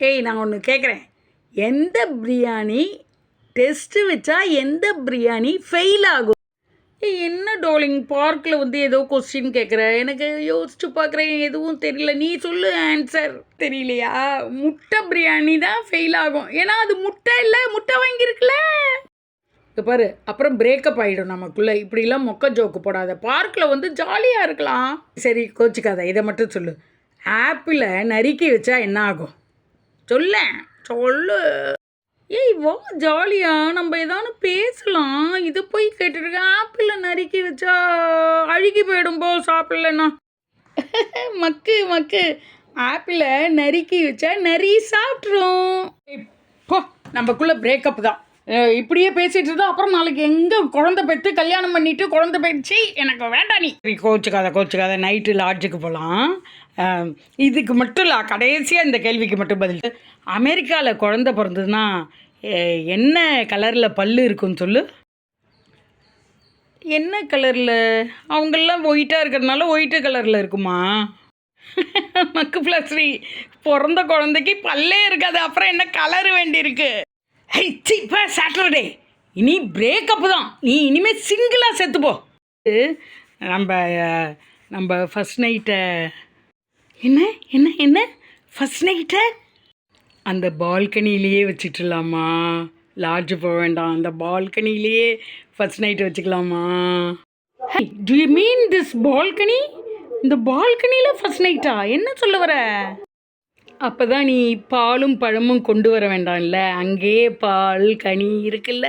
ஏய் நான் ஒன்று கேட்குறேன், எந்த பிரியாணி டெஸ்ட்டு வச்சா எந்த பிரியாணி ஃபெயில் ஆகும்? ஏய் என்ன டார்லிங், பார்க்கில் வந்து ஏதோ கொஸ்டின் கேட்குற, எனக்கு யோசிச்சு பார்க்குறேன், எதுவும் தெரியல. நீ சொல்லு ஆன்சர். தெரியலையா? முட்டை பிரியாணி தான் ஃபெயில் ஆகும், ஏன்னா அது முட்டை இல்லை, முட்டை வாங்கியிருக்குல்ல. இது பாரு, அப்புறம் பிரேக்கப் ஆகிடும் நமக்குள்ளே. இப்படிலாம் மொக்க ஜோக்கு போடாத. பார்க்கில் வந்து ஜாலியாக இருக்கலாம். சரி கோச்சிக்காத, இதை மட்டும் சொல்லு. ஆப்பிளை நறுக்கி வச்சா என்ன ஆகும்? சொல்ல சொல்லு. ஏய் வா ஜாலியா நம்ம ஏதாவது பேசலாம். இது போய் கேட்டுருக்க, ஆப்பிள நறுக்கி வச்சா அழுகி போயிடும் போ சாப்பிடலன்னா. மக்கு மக்கு, ஆப்பிள நறுக்கி வச்சா நரி சாப்பிட்ரும். இப்போ நமக்குள்ள பிரேக்கப் தான். இப்படியே பேசிகிட்டு இருந்தா அப்புறம் நாளைக்கு எங்கே குழந்தை பெற்று கல்யாணம் பண்ணிவிட்டு குழந்தை பெற்று எனக்கு வேண்டாம். நீ கோச்சுக்காத நைட்டு லாட்ஜுக்கு போகலாம். இதுக்கு மட்டும் இல்லை, கடைசியாக இந்த கேள்விக்கு மட்டும் பதில். அமெரிக்காவில் குழந்தை பிறந்ததுன்னா என்ன கலரில் பல்லு இருக்குன்னு சொல்லு. என்ன கலரில்? அவங்கெல்லாம் ஒயிட்டாக இருக்கிறதுனால ஒயிட்டு கலரில் இருக்குமா? மக்கு ப்ளஸ்ரீ, பிறந்த குழந்தைக்கு பல்லே இருக்காது, அப்புறம் என்ன கலர் வேண்டியிருக்கு? ஹை இப்போ சாட்டர்டே, இனி பிரேக்கப்பு தான். நீ இனிமேல் சிங்கிளாக செத்துப்போ. நம்ம ஃபஸ்ட் நைட்டை என்ன என்ன என்ன ஃபஸ்ட் நைட்டை அந்த பால்கனிலேயே வச்சுட்டுலாமா? லாட்ஜு போக வேண்டாம், அந்த பால்கனிலேயே ஃபஸ்ட் நைட்டு வச்சுக்கலாமா? High to you mean this balcony? இந்த பால்கனியில் ஃபஸ்ட் நைட்டா? என்ன சொல்ல வர? அப்போ தான் நீ பாலும் பழமும் கொண்டு வர வேண்டாம்ல, அங்கேயே பால் கனி இருக்குல்ல.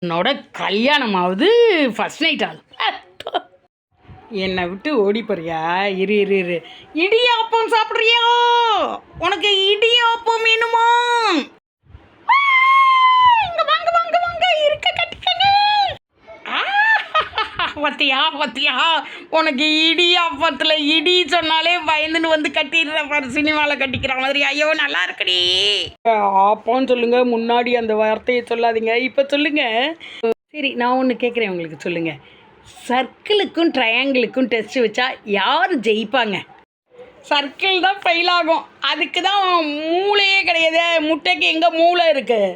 உன்னோட கல்யாணமாவது ஃபஸ்ட் நைட் ஆகுது. என்னை விட்டு ஓடி போறியா? இரு இடியாப்பம் சாப்பிட்றியோ? உனக்கு இடியாப்பம் வேணுமா? வாங்க வாங்க வாங்க, இருக்க கட்டிக்கங்க. பத்தியா உனக்கு இடியாப்பத்தில் இடி சொன்னாலே பயந்துன்னு வந்து கட்டிடுற பாரு, சினிமாவில் கட்டிக்கிற மாதிரி. ஐயோ நல்லா இருக்குடி. ஆப்பான்னு சொல்லுங்க, முன்னாடி அந்த வார்த்தையை சொல்லாதீங்க, இப்போ சொல்லுங்க. சரி நான் ஒன்று கேட்குறேன், உங்களுக்கு சொல்லுங்க. சர்க்கிளுக்கும் ட்ரையாங்கிளுக்கும் டெஸ்ட் வச்சா யார் ஜெயிப்பாங்க? சர்க்கிள் தான் ஃபெயில் ஆகும். அதுக்கு தான் மூளையே கிடையாது. முட்டைக்கு எங்கே மூளை இருக்குது?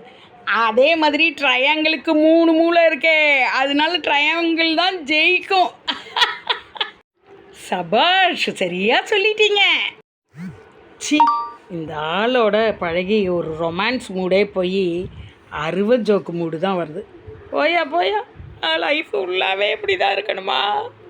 அதே மாதிரி ட்ரையாங்கிளுக்கு 3 மூளை இருக்கே, அதனால ட்ரையாங்கிள் தான் ஜெயிக்கும். சபாஷ், சரியா சொல்லிட்டீங்க. சி, இந்த ஆளோட பழகி ஒரு ரொமான்ஸ் மூடே போய் 60 ஜோக்கு மூடு தான் வருது. போயா லைஃப் ஃபுல்லாகவே இப்படி தான் இருக்கணுமா?